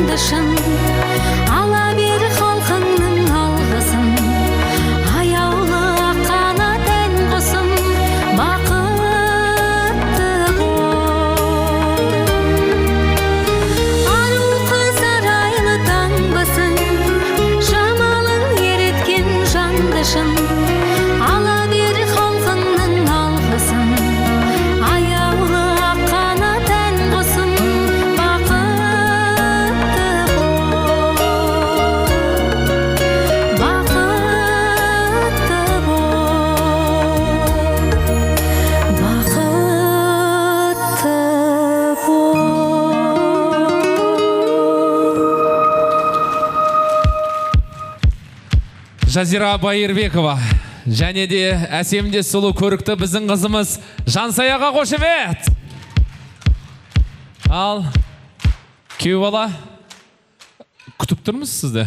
жандышын, ала бер халқыңның алғысын, аяулы аққана тән құсым, бақытты бол. Ару қыз арайлы таңбысың, жамалың ереткен жандышын, ала бер халқыңның алғысын, аяулы аққана тән құсым, бақытты бол. Бақытты бол. Бақытты бол. Жазира Байырбекова және де әсемде сұлу көрікті біздің қызымыз Жансаяға қошемет. Ал күйеу бала күтіп тұрмыз сізді.